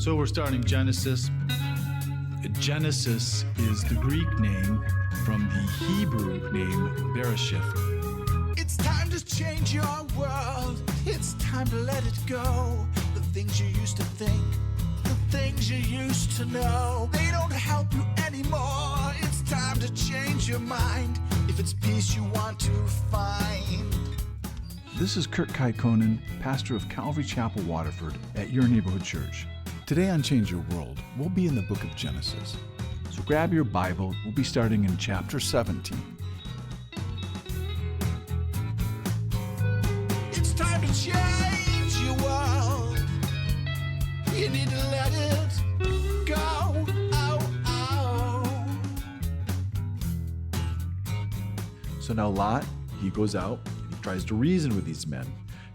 So we're starting Genesis. Genesis is the Greek name from the Hebrew name Bereshith. It's time to change your world. It's time to let it go. The things you used to think, the things you used to know, they don't help you anymore. It's time to change your mind. If it's peace you want to find. This is Kurt Kaikonen, pastor of Calvary Chapel, Waterford, at your neighborhood church. Today on Change Your World, we'll be in the book of Genesis. So grab your Bible. We'll be starting in chapter 17. It's time to change your world. You need to let it go. So now Lot, he goes out and he tries to reason with these men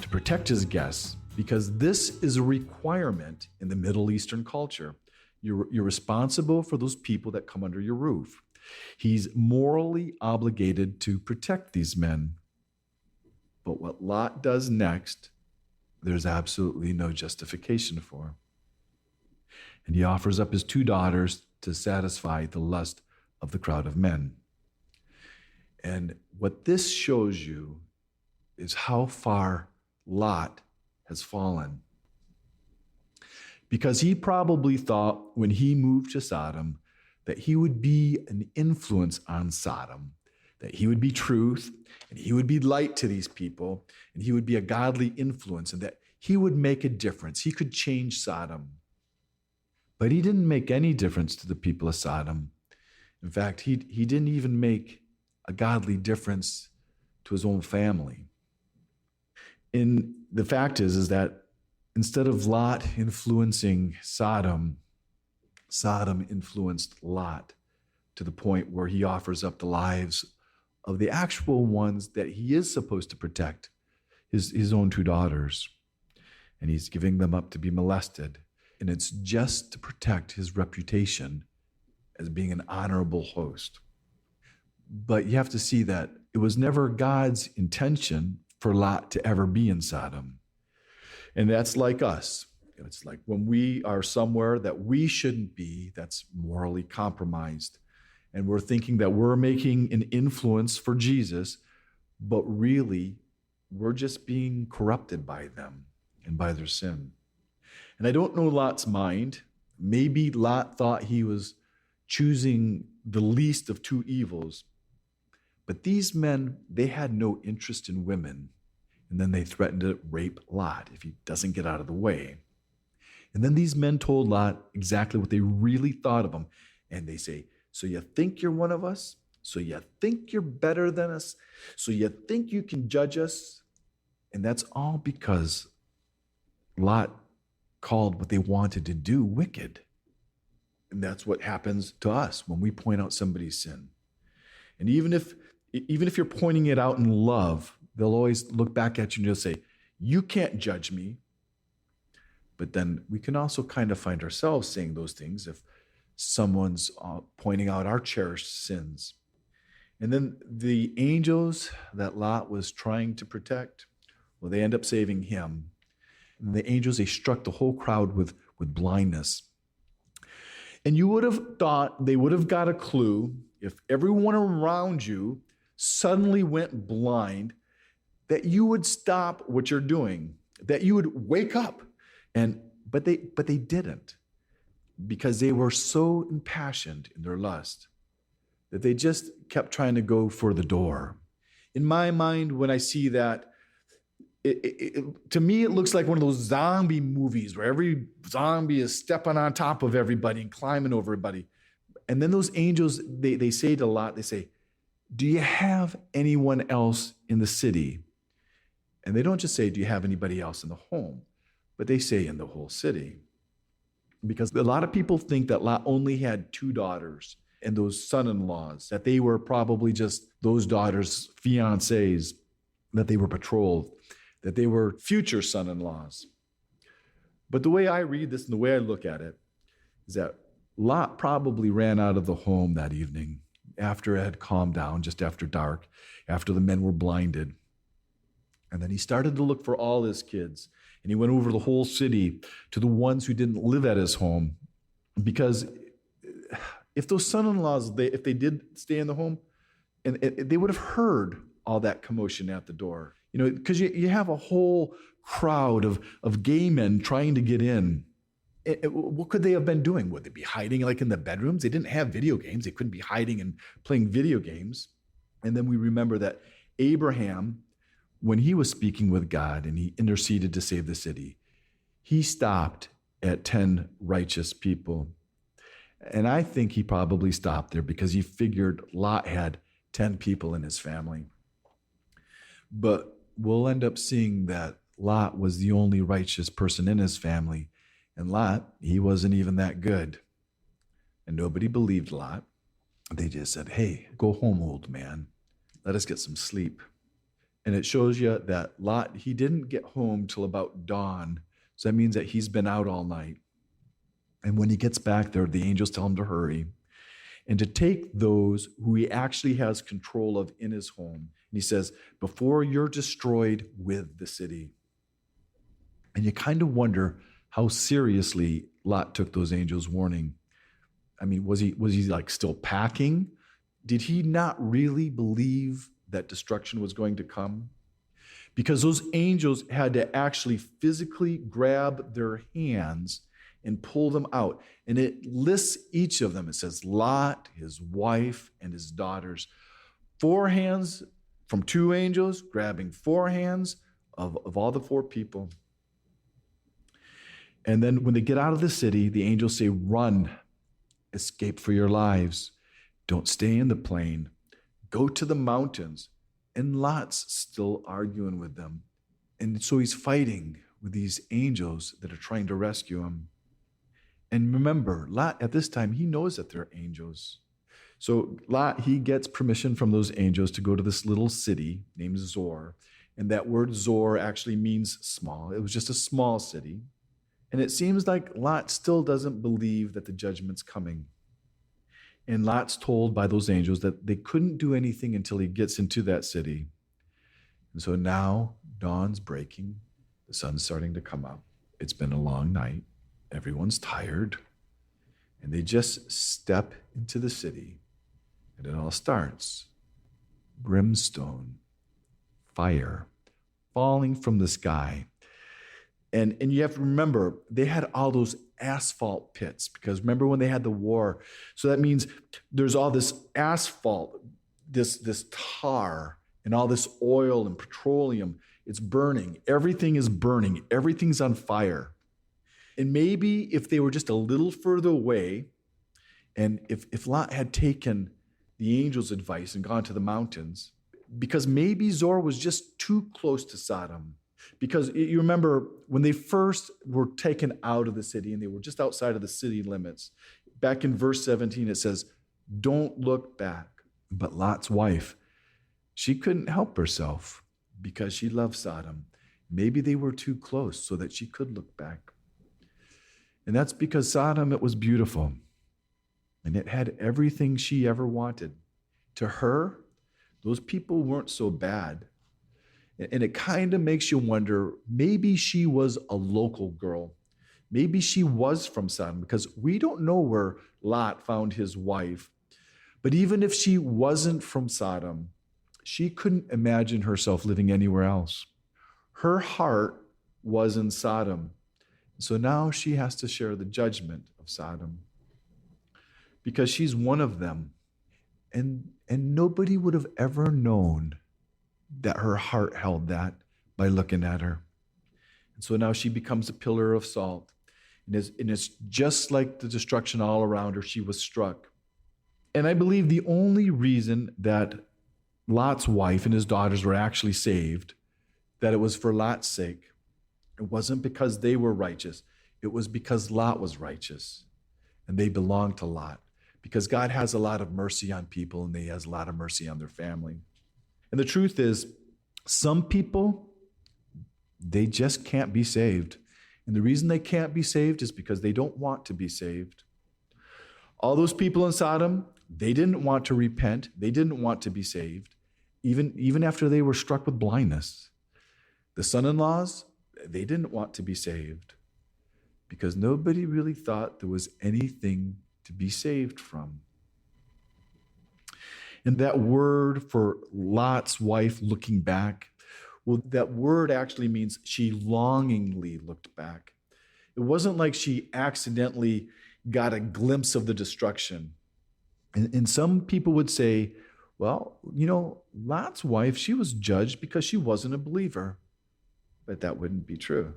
to protect his guests, because this is a requirement in the Middle Eastern culture. You're responsible for those people that come under your roof. He's morally obligated to protect these men. But what Lot does next, there's absolutely no justification for. And he offers up his 2 daughters to satisfy the lust of the crowd of men. And what this shows you is how far Lot has fallen. Because he probably thought when he moved to Sodom that he would be an influence on Sodom, that he would be truth, and he would be light to these people, and he would be a godly influence, and that he would make a difference. He could change Sodom. But he didn't make any difference to the people of Sodom. In fact, he didn't even make a godly difference to his own family. And the fact is that instead of Lot influencing Sodom, Sodom influenced Lot to the point where he offers up the lives of the actual ones that he is supposed to protect, his own 2 daughters. And he's giving them up to be molested. And it's just to protect his reputation as being an honorable host. But you have to see that it was never God's intention for Lot to ever be in Sodom. And that's like us. It's like when we are somewhere that we shouldn't be, that's morally compromised. And we're thinking that we're making an influence for Jesus, but really we're just being corrupted by them and by their sin. And I don't know Lot's mind. Maybe Lot thought he was choosing the least of 2 evils. But these men, they had no interest in women. And then they threatened to rape Lot if he doesn't get out of the way. And then these men told Lot exactly what they really thought of him. And they say, so you think you're one of us? So you think you're better than us? So you think you can judge us? And that's all because Lot called what they wanted to do wicked. And that's what happens to us when we point out somebody's sin. And even if you're pointing it out in love, they'll always look back at you and they'll say, you can't judge me. But then we can also kind of find ourselves saying those things if someone's pointing out our cherished sins. And then the angels that Lot was trying to protect, well, they end up saving him. And the angels, they struck the whole crowd with blindness. And you would have thought they would have got a clue if everyone around you suddenly went blind, that you would stop what you're doing, that you would wake up. But they didn't, because they were so impassioned in their lust that they just kept trying to go for the door. In my mind, when I see that, to me, it looks like one of those zombie movies where every zombie is stepping on top of everybody and climbing over everybody. And then those angels, they say to Lot, they say, do you have anyone else in the city? And they don't just say, do you have anybody else in the home? But they say in the whole city. Because a lot of people think that Lot only had 2 daughters and those son-in-laws, that they were probably just those daughters' fiancés, that they were betrothed, that they were future son-in-laws. But the way I read this and the way I look at it is that Lot probably ran out of the home that evening after it had calmed down, just after dark, after the men were blinded. And then he started to look for all his kids. And he went over the whole city to the ones who didn't live at his home. Because if those son-in-laws, if they did stay in the home, and they would have heard all that commotion at the door. Because you have a whole crowd of gay men trying to get in. What could they have been doing? Would they be hiding like in the bedrooms? They didn't have video games. They couldn't be hiding and playing video games. And then we remember that Abraham, when he was speaking with God and he interceded to save the city, he stopped at 10 righteous people. And I think he probably stopped there because he figured Lot had 10 people in his family. But we'll end up seeing that Lot was the only righteous person in his family. And Lot, he wasn't even that good. And nobody believed Lot. They just said, hey, go home, old man. Let us get some sleep. And it shows you that Lot, he didn't get home till about dawn. So that means that he's been out all night. And when he gets back there, the angels tell him to hurry and to take those who he actually has control of in his home. And he says, before you're destroyed with the city. And you kind of wonder how seriously Lot took those angels' warning. I mean, was he like still packing? Did he not really believe that destruction was going to come? Because those angels had to actually physically grab their hands and pull them out. And it lists each of them. It says Lot, his wife, and his daughters. 4 hands from 2 angels, grabbing 4 hands of all the 4 people. And then when they get out of the city, the angels say, run, escape for your lives. Don't stay in the plain. Go to the mountains. And Lot's still arguing with them. And so he's fighting with these angels that are trying to rescue him. And remember, Lot, at this time, he knows that they're angels. So Lot, he gets permission from those angels to go to this little city named Zor. And that word Zor actually means small. It was just a small city. And it seems like Lot still doesn't believe that the judgment's coming. And Lot's told by those angels that they couldn't do anything until he gets into that city. And so now dawn's breaking. The sun's starting to come up. It's been a long night. Everyone's tired. And they just step into the city. And it all starts. Brimstone, fire, falling from the sky. And you have to remember, they had all those asphalt pits, because remember when they had the war? So that means there's all this asphalt, this tar, and all this oil and petroleum. It's burning. Everything is burning. Everything's on fire. And maybe if they were just a little further away, and if Lot had taken the angel's advice and gone to the mountains, because maybe Zor was just too close to Sodom. Because you remember when they first were taken out of the city and they were just outside of the city limits, back in verse 17 it says, don't look back. But Lot's wife, she couldn't help herself because she loved Sodom. Maybe they were too close so that she could look back. And that's because Sodom, it was beautiful. And it had everything she ever wanted. To her, those people weren't so bad. And it kind of makes you wonder, maybe she was a local girl. Maybe she was from Sodom, because we don't know where Lot found his wife. But even if she wasn't from Sodom, she couldn't imagine herself living anywhere else. Her heart was in Sodom. So now she has to share the judgment of Sodom, because she's one of them. And nobody would have ever known that her heart held that by looking at her. And so now she becomes a pillar of salt. And it's just like the destruction all around her, she was struck. And I believe the only reason that Lot's wife and his daughters were actually saved, that it was for Lot's sake. It wasn't because they were righteous. It was because Lot was righteous. And they belonged to Lot. Because God has a lot of mercy on people, and he has a lot of mercy on their family. And the truth is, some people, they just can't be saved. And the reason they can't be saved is because they don't want to be saved. All those people in Sodom, they didn't want to repent. They didn't want to be saved, even after they were struck with blindness. The son-in-laws, they didn't want to be saved because nobody really thought there was anything to be saved from. And that word for Lot's wife looking back, well, that word actually means she longingly looked back. It wasn't like she accidentally got a glimpse of the destruction. And some people would say, well, Lot's wife, she was judged because she wasn't a believer. But that wouldn't be true.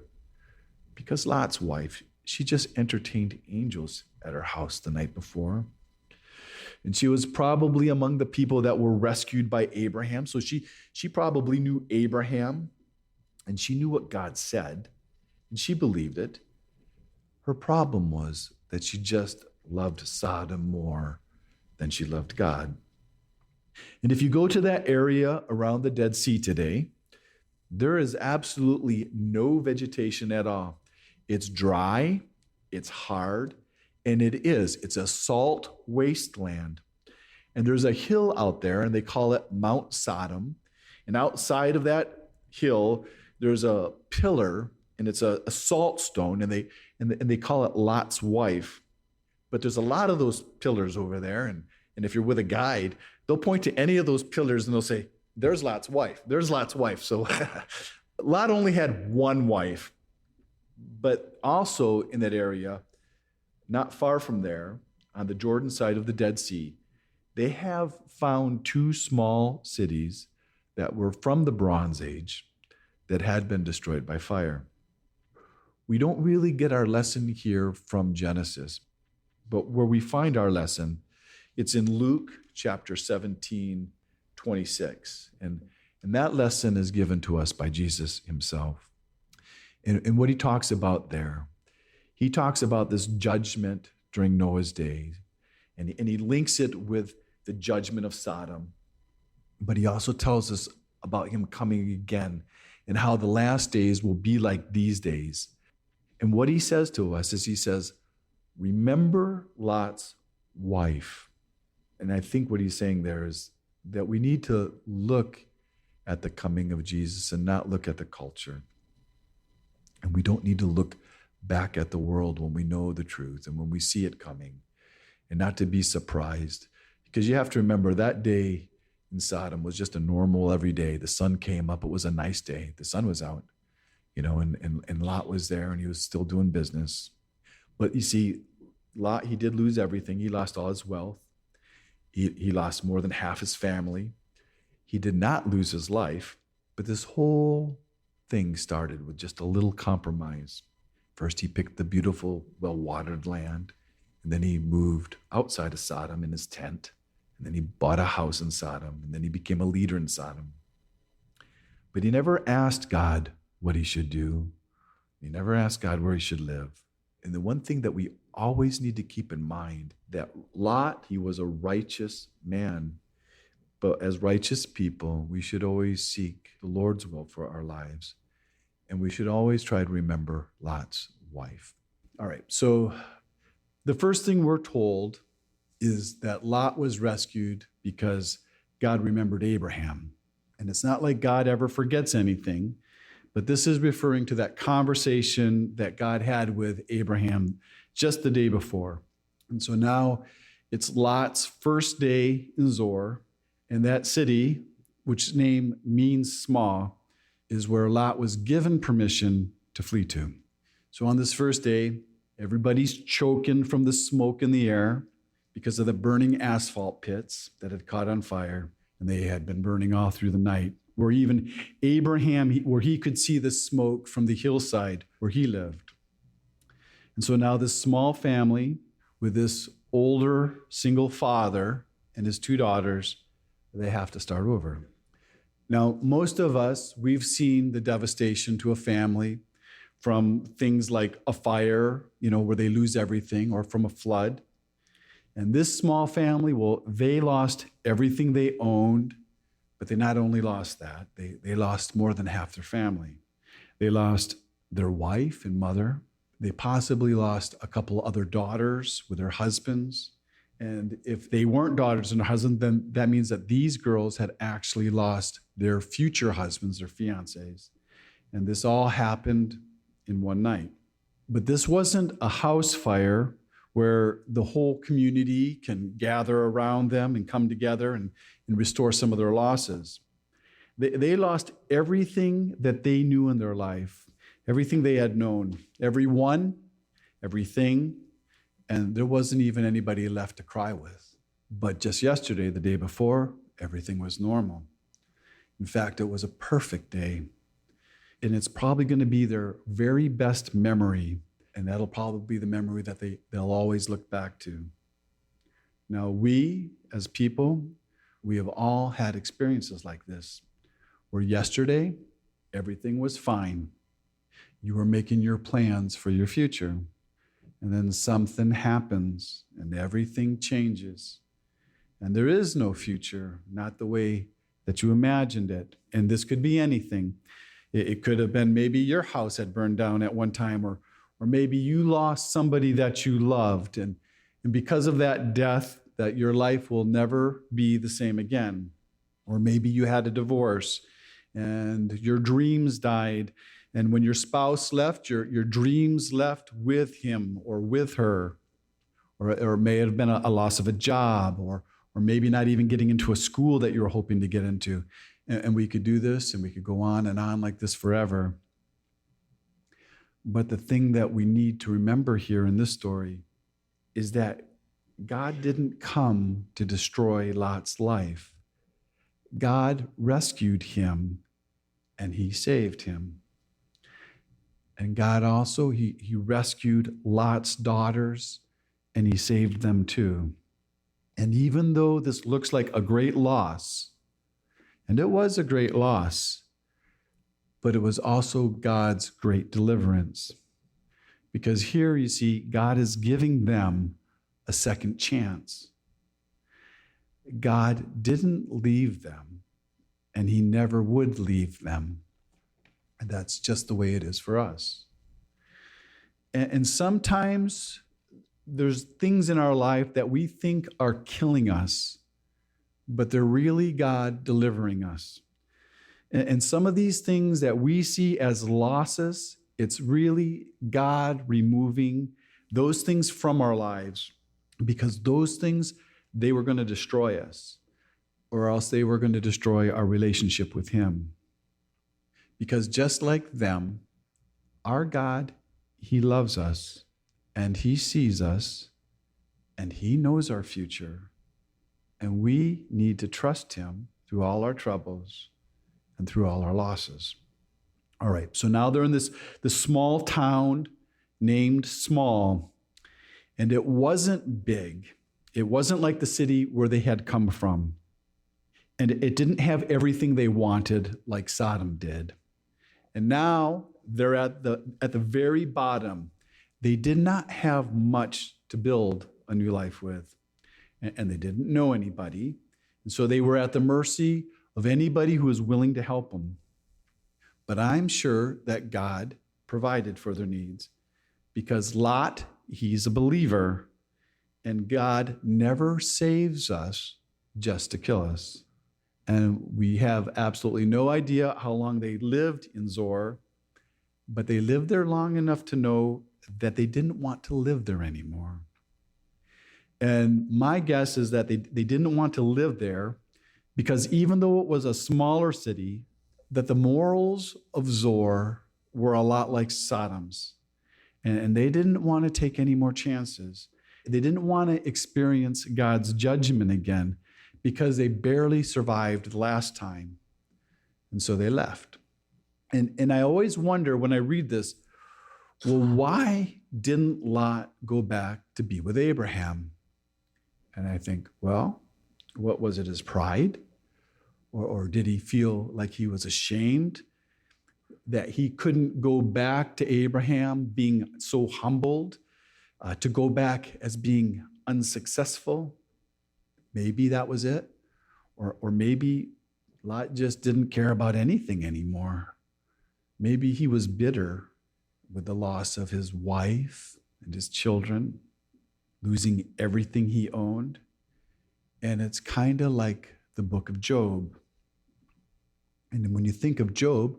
Because Lot's wife, she just entertained angels at her house the night before. And she was probably among the people that were rescued by Abraham. So she probably knew Abraham, and she knew what God said, and she believed it. Her problem was that she just loved Sodom more than she loved God. And if you go to that area around the Dead Sea today, there is absolutely no vegetation at all. It's dry, it's hard, and it's a salt wasteland. And there's a hill out there, and they call it Mount Sodom. And outside of that hill, there's a pillar, and it's a salt stone, and they call it Lot's wife. But there's a lot of those pillars over there, and if you're with a guide, they'll point to any of those pillars and they'll say, there's Lot's wife. There's Lot's wife. So Lot only had one wife, but also in that area, not far from there, on the Jordan side of the Dead Sea, they have found two small cities that were from the Bronze Age that had been destroyed by fire. We don't really get our lesson here from Genesis, but where we find our lesson, it's in Luke chapter 17, 26. And that lesson is given to us by Jesus himself. And what he talks about there, he talks about this judgment during Noah's days, and he links it with the judgment of Sodom. But he also tells us about him coming again and how the last days will be like these days. And what he says to us is he says, remember Lot's wife. And I think what he's saying there is that we need to look at the coming of Jesus and not look at the culture. And we don't need to look back at the world when we know the truth and when we see it coming, and not to be surprised. Because you have to remember that day in Sodom was just a normal every day. The sun came up. It was a nice day. The sun was out, and Lot was there and he was still doing business. But you see, Lot, he did lose everything. He lost all his wealth. He lost more than half his family. He did not lose his life, but this whole thing started with just a little compromise. First, he picked the beautiful, well-watered land, and then he moved outside of Sodom in his tent, and then he bought a house in Sodom, and then he became a leader in Sodom. But he never asked God what he should do. He never asked God where he should live. And the one thing that we always need to keep in mind, that Lot, he was a righteous man. But as righteous people, we should always seek the Lord's will for our lives. And we should always try to remember Lot's wife. All right, so the first thing we're told is that Lot was rescued because God remembered Abraham. And it's not like God ever forgets anything, but this is referring to that conversation that God had with Abraham just the day before. And so now it's Lot's first day in Zoar, and that city, which name means small, is where Lot was given permission to flee to. So on this first day, everybody's choking from the smoke in the air because of the burning asphalt pits that had caught on fire, and they had been burning all through the night, where even Abraham, where he could see the smoke from the hillside where he lived. And so now this small family with this older single father and his two daughters, they have to start over. Now, most of us, we've seen the devastation to a family from things like a fire, where they lose everything, or from a flood. And this small family, well, they lost everything they owned, but they not only lost that, they lost more than half their family. They lost their wife and mother. They possibly lost a couple other daughters with their husbands. And if they weren't daughters and husbands, then that means that these girls had actually lost their future husbands, their fiancés. And this all happened in one night. But this wasn't a house fire where the whole community can gather around them and come together and restore some of their losses. They lost everything that they knew in their life, everything they had known, everyone, everything, and there wasn't even anybody left to cry with. But just yesterday, the day before, everything was normal. In fact, it was a perfect day. And it's probably going to be their very best memory, and that'll probably be the memory that they'll always look back to. Now, we as people, we have all had experiences like this, where yesterday, everything was fine. You were making your plans for your future, and then something happens, and everything changes. And there is no future, not the way that you imagined it. And this could be anything. It could have been maybe your house had burned down at one time, or maybe you lost somebody that you loved. And because of that death, that your life will never be the same again. Or maybe you had a divorce and your dreams died. And when your spouse left, your dreams left with him or with her. Or it may have been a loss of a job, or maybe not even getting into a school that you were hoping to get into. And we could do this, and we could go on and on like this forever. But the thing that we need to remember here in this story is that God didn't come to destroy Lot's life. God rescued him, and he saved him. And God also, he rescued Lot's daughters, and he saved them too. And even though this looks like a great loss, and it was a great loss, but it was also God's great deliverance. Because here you see, God is giving them a second chance. God didn't leave them, and he never would leave them. And that's just the way it is for us. And sometimes there's things in our life that we think are killing us, but they're really God delivering us. And some of these things that we see as losses, it's really God removing those things from our lives, because those things, they were going to destroy us, or else they were going to destroy our relationship with him. Because just like them, our God, he loves us, and he sees us, and he knows our future. And we need to trust him through all our troubles and through all our losses. All right, so now they're in this small town named Small, and it wasn't big. It wasn't like the city where they had come from. And it didn't have everything they wanted like Sodom did. And now they're at the very bottom. They did not have much to build a new life with. And they didn't know anybody. And so they were at the mercy of anybody who was willing to help them. But I'm sure that God provided for their needs, because Lot, he's a believer, and God never saves us just to kill us. And we have absolutely no idea how long they lived in Zoar, but they lived there long enough to know that they didn't want to live there anymore. And my guess is that they didn't want to live there because even though it was a smaller city, that the morals of Zoar were a lot like Sodom's. And they didn't want to take any more chances. They didn't want to experience God's judgment again because they barely survived the last time. And so they left. And I always wonder when I read this, well, why didn't Lot go back to be with Abraham? And I think, well, what was it, his pride? Or did he feel like he was ashamed that he couldn't go back to Abraham being so humbled, to go back as being unsuccessful? Maybe that was it. Or maybe Lot just didn't care about anything anymore. Maybe he was bitter with the loss of his wife and his children, losing everything he owned. And it's kind of like the book of Job. And when you think of Job,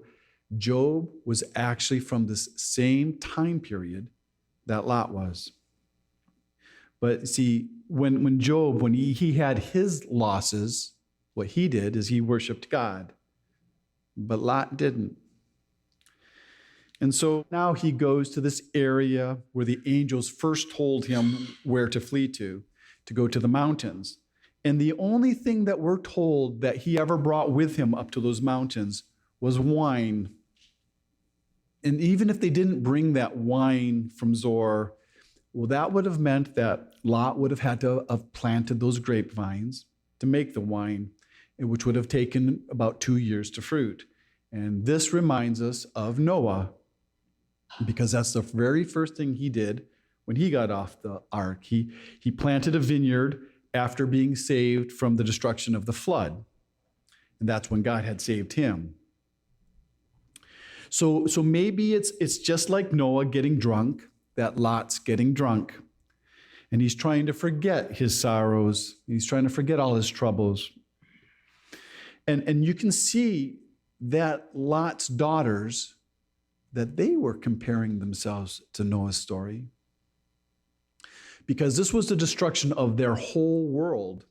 Job was actually from this same time period that Lot was. But see, when Job, when he had his losses, what he did is he worshiped God. But Lot didn't. And so now he goes to this area where the angels first told him where to flee to go to the mountains. And the only thing that we're told that he ever brought with him up to those mountains was wine. And even if they didn't bring that wine from Zoar, well, that would have meant that Lot would have had to have planted those grapevines to make the wine, which would have taken about 2 years to fruit. And this reminds us of Noah, because that's the very first thing he did when he got off the ark. He planted a vineyard after being saved from the destruction of the flood. And that's when God had saved him. So maybe it's just like Noah getting drunk, that Lot's getting drunk. And he's trying to forget his sorrows. He's trying to forget all his troubles. And you can see that Lot's daughters, that they were comparing themselves to Noah's story. Because this was the destruction of their whole world.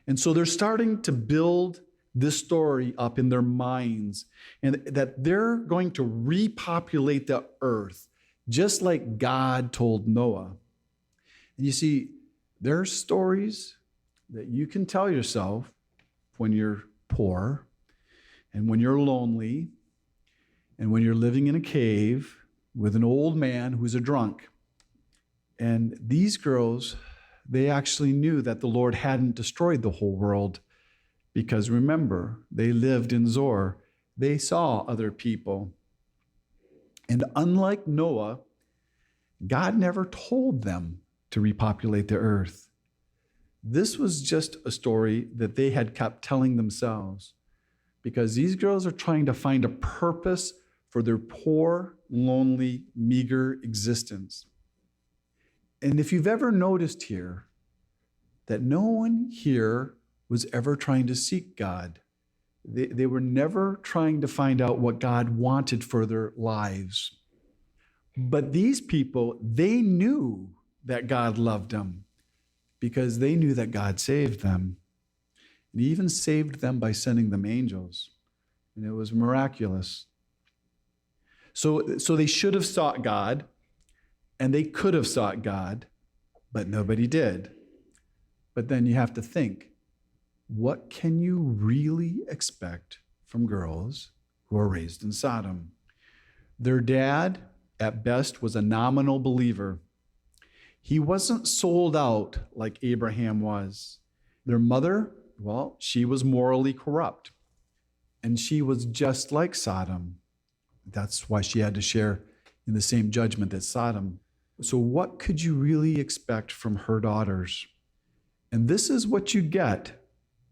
And so they're starting to build this story up in their minds, and that they're going to repopulate the earth, just like God told Noah. And you see, there are stories that you can tell yourself when you're poor, and when you're lonely, and when you're living in a cave with an old man who's a drunk. And these girls, they actually knew that the Lord hadn't destroyed the whole world, because remember, they lived in Zoar. They saw other people. And unlike Noah, God never told them to repopulate the earth. This was just a story that they had kept telling themselves, because these girls are trying to find a purpose for their poor, lonely, meager existence. And if you've ever noticed here that no one here was ever trying to seek God. They were never trying to find out what God wanted for their lives. But these people, they knew that God loved them because they knew that God saved them. And he even saved them by sending them angels. And it was miraculous. So they should have sought God, and they could have sought God, but nobody did. But then you have to think, what can you really expect from girls who are raised in Sodom? Their dad, at best, was a nominal believer. He wasn't sold out like Abraham was. Their mother, well, she was morally corrupt. And she was just like Sodom. That's why she had to share in the same judgment as Sodom. So what could you really expect from her daughters? And this is what you get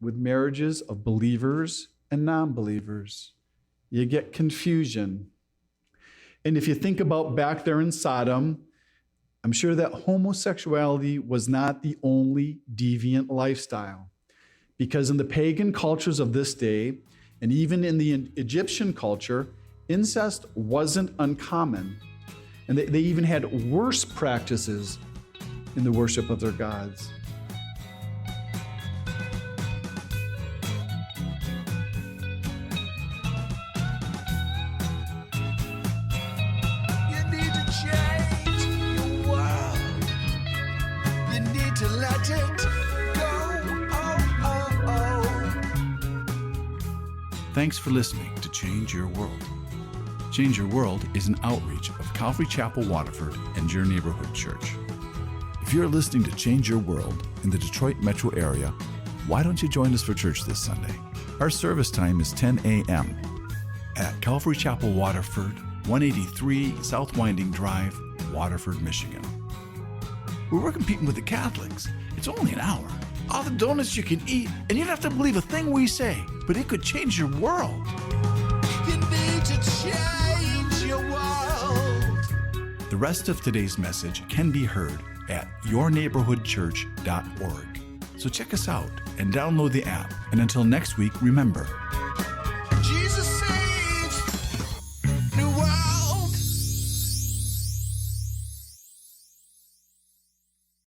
with marriages of believers and non-believers. You get confusion. And if you think about back there in Sodom, I'm sure that homosexuality was not the only deviant lifestyle. Because in the pagan cultures of this day, and even in the Egyptian culture, incest wasn't uncommon. And they even had worse practices in the worship of their gods. You need to change your world. You need to let it go. Oh. Thanks for listening to Change Your World. Change Your World is an outreach of Calvary Chapel, Waterford, and your neighborhood church. If you're listening to Change Your World in the Detroit metro area, why don't you join us for church this Sunday? Our service time is 10 a.m. at Calvary Chapel, Waterford, 183 South Winding Drive, Waterford, Michigan. We're competing with the Catholics. It's only an hour. All the donuts you can eat, and you don't have to believe a thing we say, but it could change your world. You need to change your world. The rest of today's message can be heard at yourneighborhoodchurch.org. So check us out and download the app. And until next week, remember,